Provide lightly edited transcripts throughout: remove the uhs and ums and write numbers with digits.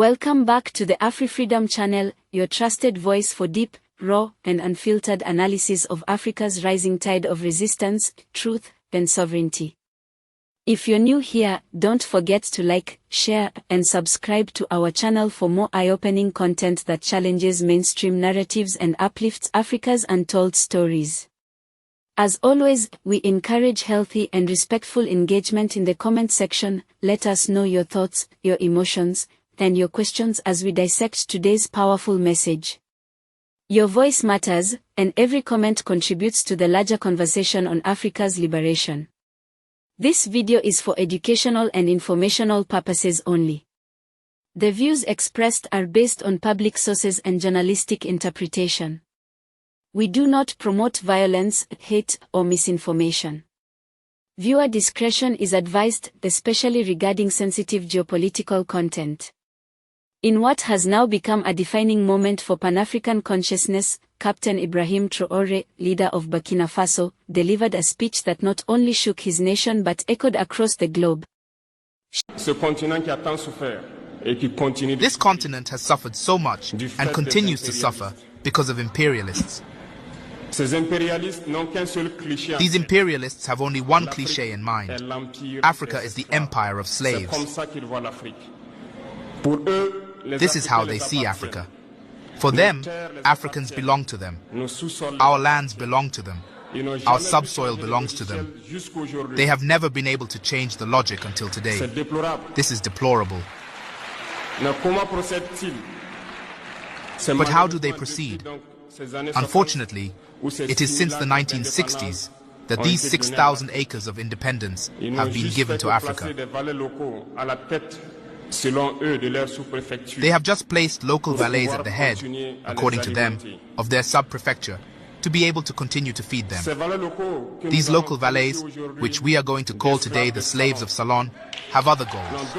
Welcome back to the AfriFreedom Channel, your trusted voice for deep, raw, and unfiltered analysis of Africa's rising tide of resistance, truth, and sovereignty. If you're new here, don't forget to like, share, and subscribe to our channel for more eye-opening content that challenges mainstream narratives and uplifts Africa's untold stories. As always, we encourage healthy and respectful engagement in the comment section. Let us know your thoughts, your emotions, and your questions as we dissect today's powerful message. Your voice matters, and every comment contributes to the larger conversation on Africa's liberation. This video is for educational and informational purposes only. The views expressed are based on public sources and journalistic interpretation. We do not promote violence, hate, or misinformation. Viewer discretion is advised, especially regarding sensitive geopolitical content. In what has now become a defining moment for Pan-African consciousness, Captain Ibrahim Traoré, leader of Burkina Faso, delivered a speech that not only shook his nation but echoed across the globe. This continent has suffered so much and continues to suffer because of imperialists. These imperialists have only one cliché in mind: Africa is the empire of slaves. This is how they see Africa. For them, Africans belong to them. Our lands belong to them. Our subsoil belongs to them. They have never been able to change the logic until today. This is deplorable. But how do they proceed? Unfortunately, it is since the 1960s that these 6,000 acres of independence have been given to Africa. They have just placed local valets at the head, according to them, of their sub-prefecture, to be able to continue to feed them. These local valets, which we are going to call today the slaves of Salon, have other goals.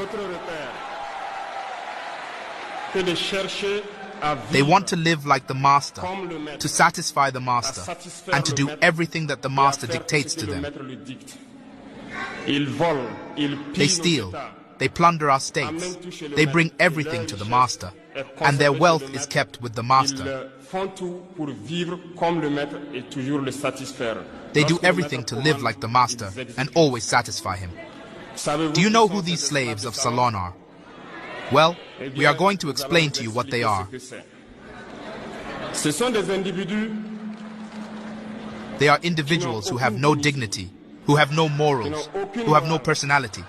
They want to live like the master, to satisfy the master, and to do everything that the master dictates to them. They steal. They plunder our states. They bring everything to the master, and their wealth is kept with the master. They do everything to live like the master and always satisfy him. Do you know who these slaves of Salon are? Well, we are going to explain to you what they are. They are individuals who have no dignity, who have no morals, who have no personality.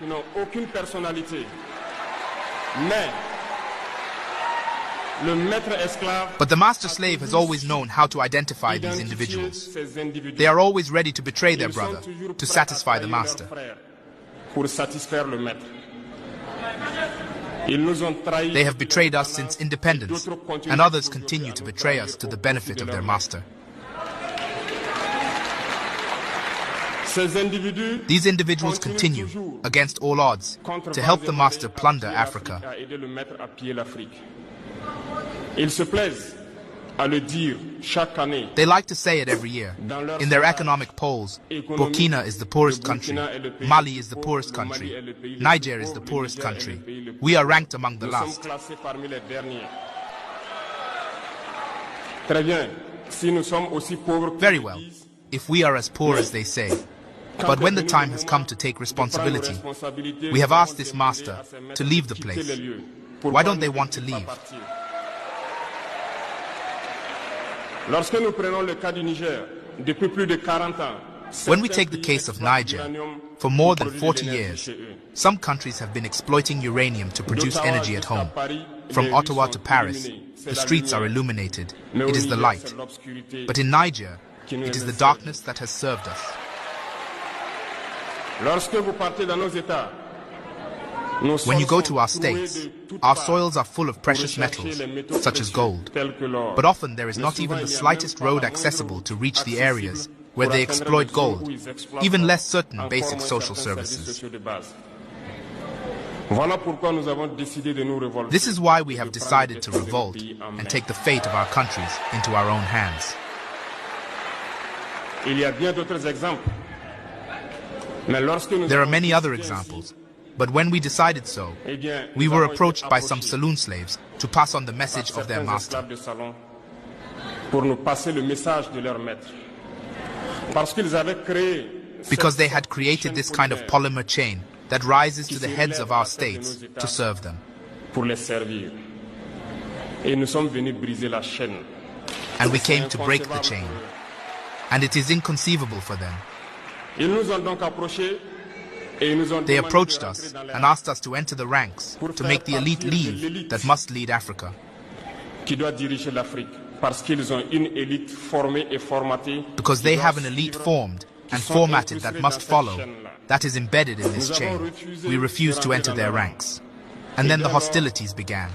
But the master slave has always known how to identify these individuals. They are always ready to betray their brother, to satisfy the master. They have betrayed us since independence, and others continue to betray us to the benefit of their master. These individuals continue, against all odds, to help the master plunder Africa. They like to say it every year. In their economic polls, Burkina is the poorest country, Mali is the poorest country, Niger is the poorest country. We are ranked among the last. Very well, if we are as poor as they say. But when the time has come to take responsibility, we have asked this master to leave the place. Why don't they want to leave? When we take the case of Niger, for more than 40 years, some countries have been exploiting uranium to produce energy at home. From Ottawa to Paris, the streets are illuminated. It is the light. But in Niger, it is the darkness that has served us. When you go to our states, our soils are full of precious metals, such as gold. But often there is not even the slightest road accessible to reach the areas where they exploit gold, even less certain basic social services. This is why we have decided to revolt and take the fate of our countries into our own hands. There are many other examples. But when we decided so, we were approached by some saloon slaves to pass on the message of their master. Because they had created this kind of polymer chain that rises to the heads of our states to serve them. And we came to break the chain. And it is inconceivable for them. They approached us and asked us to enter the ranks to make the elite leave that must lead Africa. Because they have an elite formed and formatted that must follow, that is embedded in this chain. We refused to enter their ranks. And then the hostilities began.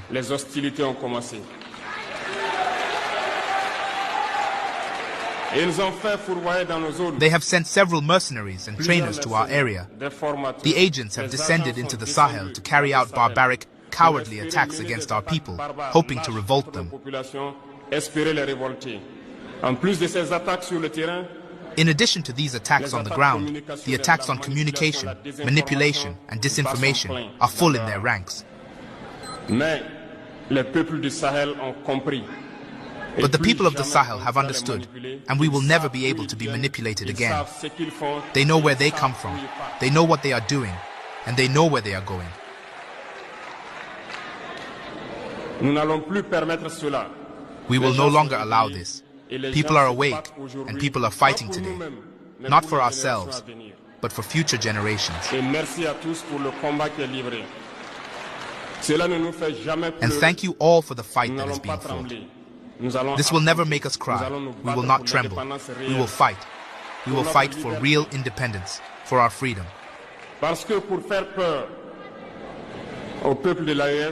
They have sent several mercenaries and trainers to our area. The agents have descended into the Sahel to carry out barbaric, cowardly attacks against our people, hoping to revolt them. In addition to these attacks on the ground, the attacks on communication, manipulation, and disinformation are full in their ranks. But the people of the Sahel have understood, and we will never be able to be manipulated again. They know where they come from, they know what they are doing, and they know where they are going. We will no longer allow this. People are awake, and people are fighting today, not for ourselves, but for future generations. And thank you all for the fight that is being fought. This will never make us cry. We will not tremble. We will fight. We will fight for real independence, for our freedom.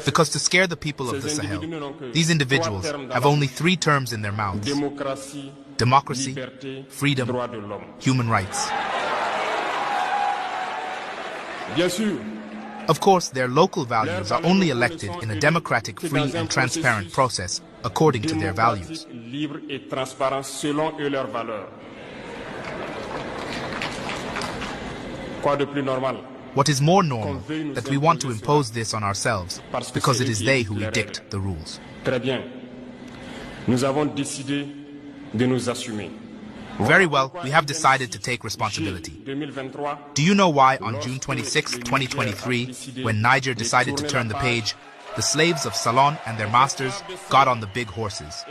Because to scare the people of the Sahel, these individuals have only 3 terms in their mouths: democracy, freedom, human rights. Of course, their local values are only elected in a democratic, free and transparent process according to their values. What is more normal, that we want to impose this on ourselves, because it is they who dictate the rules. Very well, we have decided to take responsibility. Do you know why on June 26, 2023, when Niger decided to turn the page, the slaves of Salon and their masters got on the big horses?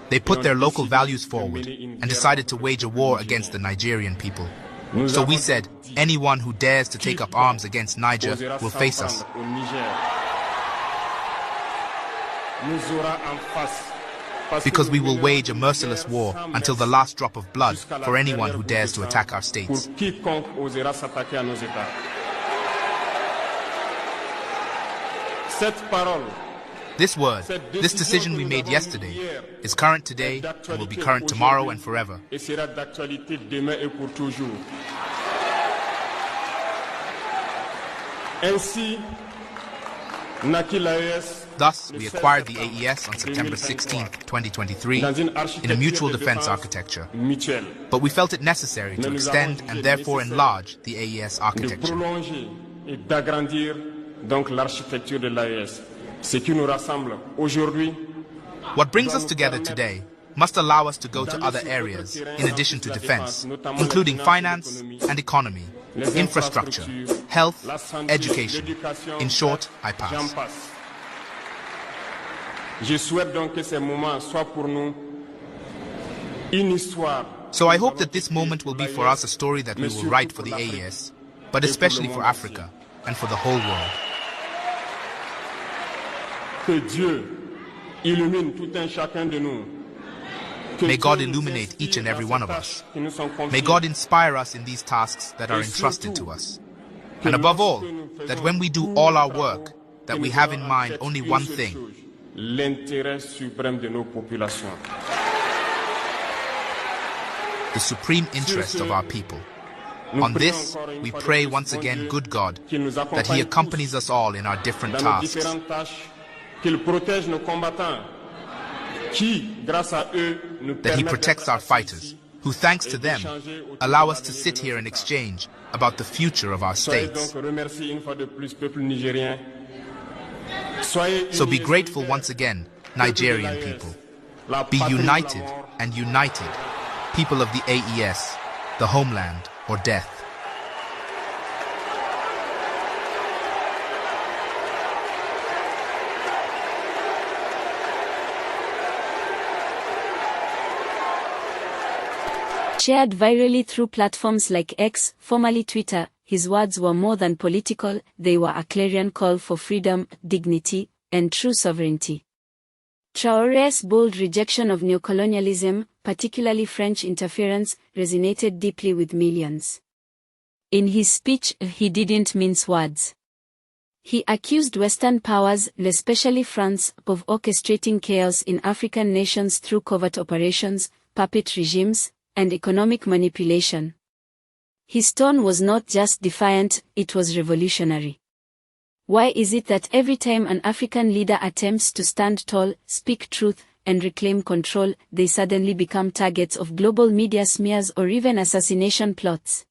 They put their local values forward and decided to wage a war against the Nigerian people. So we said, anyone who dares to take up arms against Niger will face us. Because we will wage a merciless war until the last drop of blood for anyone who dares to attack our states. This word, this decision we made yesterday, is current today and will be current tomorrow and forever. Thus, we acquired the AES on September 16, 2023, in a mutual defense architecture. But we felt it necessary to extend and therefore enlarge the AES architecture. What brings us together today must allow us to go to other areas, in addition to defense, including finance and economy, infrastructure, health, education. In short, I pass. So I hope that this moment will be for us a story that we will write for the AES, but especially for Africa and for the whole world. May God illuminate each and every one of us. May God inspire us in these tasks that are entrusted to us. And above all, that when we do all our work, that we have in mind only one thing: the supreme interest of our people. On this, we pray once again, good God, that He accompanies us all in our different tasks. Qu'il protège nos combattants qui, grâce à eux, that he protects our fighters, who thanks to them, allow us to sit here and exchange about the future of our states. So be grateful once again, Nigerian people. Be united and united, people of the AES, the homeland or death. Shared virally through platforms like X, formerly Twitter, his words were more than political, they were a clarion call for freedom, dignity, and true sovereignty. Traoré's bold rejection of neocolonialism, particularly French interference, resonated deeply with millions. In his speech, he didn't mince words. He accused Western powers, especially France, of orchestrating chaos in African nations through covert operations, puppet regimes, and economic manipulation. His tone was not just defiant, it was revolutionary. Why is it that every time an African leader attempts to stand tall, speak truth, and reclaim control, they suddenly become targets of global media smears or even assassination plots?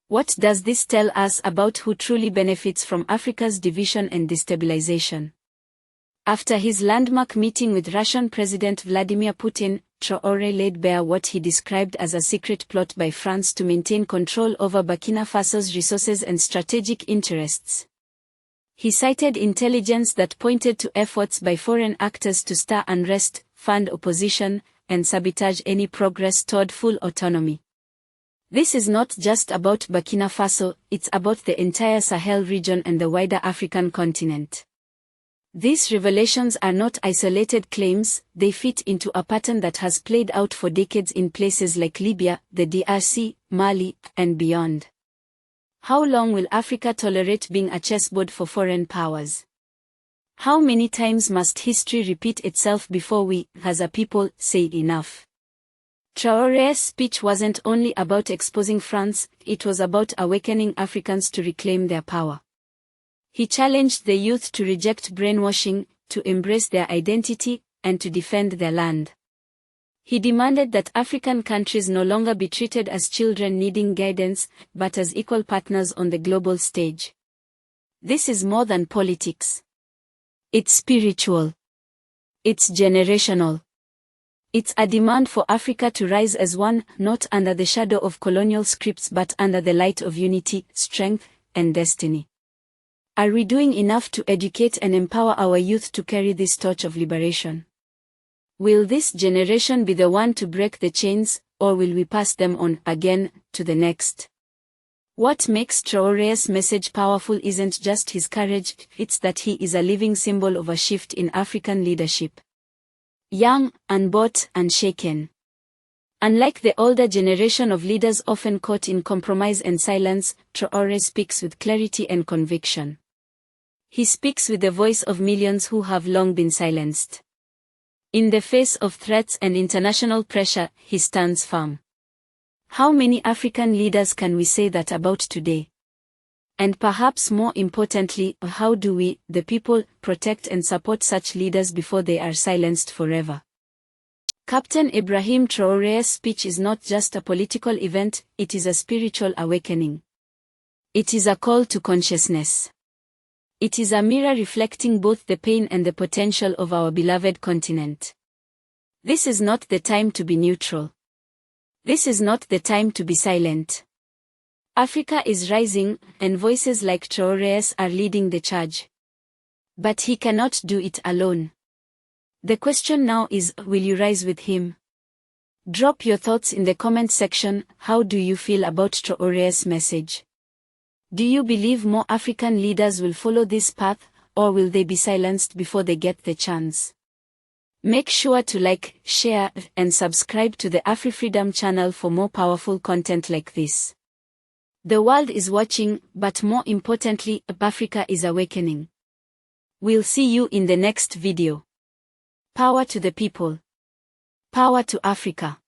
What does this tell us about who truly benefits from Africa's division and destabilization? After his landmark meeting with Russian President Vladimir Putin, Traoré laid bare what he described as a secret plot by France to maintain control over Burkina Faso's resources and strategic interests. He cited intelligence that pointed to efforts by foreign actors to stir unrest, fund opposition, and sabotage any progress toward full autonomy. This is not just about Burkina Faso, it's about the entire Sahel region and the wider African continent. These revelations are not isolated claims, they fit into a pattern that has played out for decades in places like Libya, the DRC, Mali, and beyond. How long will Africa tolerate being a chessboard for foreign powers? How many times must history repeat itself before we, as a people, say enough? Traoré's speech wasn't only about exposing France, it was about awakening Africans to reclaim their power. He challenged the youth to reject brainwashing, to embrace their identity, and to defend their land. He demanded that African countries no longer be treated as children needing guidance, but as equal partners on the global stage. This is more than politics. It's spiritual. It's generational. It's a demand for Africa to rise as one, not under the shadow of colonial scripts but under the light of unity, strength, and destiny. Are we doing enough to educate and empower our youth to carry this torch of liberation? Will this generation be the one to break the chains, or will we pass them on, again, to the next? What makes Traoré's message powerful isn't just his courage, it's that he is a living symbol of a shift in African leadership. Young, unbought, unshaken. Unlike the older generation of leaders often caught in compromise and silence, Traoré speaks with clarity and conviction. He speaks with the voice of millions who have long been silenced. In the face of threats and international pressure, he stands firm. How many African leaders can we say that about today? And perhaps more importantly, how do we, the people, protect and support such leaders before they are silenced forever? Captain Ibrahim Traoré's speech is not just a political event, it is a spiritual awakening. It is a call to consciousness. It is a mirror reflecting both the pain and the potential of our beloved continent. This is not the time to be neutral. This is not the time to be silent. Africa is rising, and voices like Traoré's are leading the charge. But he cannot do it alone. The question now is, will you rise with him? Drop your thoughts in the comment section. How do you feel about Traoré's message? Do you believe more African leaders will follow this path, or will they be silenced before they get the chance? Make sure to like, share, and subscribe to the AfriFreedom channel for more powerful content like this. The world is watching, but more importantly, Africa is awakening. We'll see you in the next video. Power to the people. Power to Africa.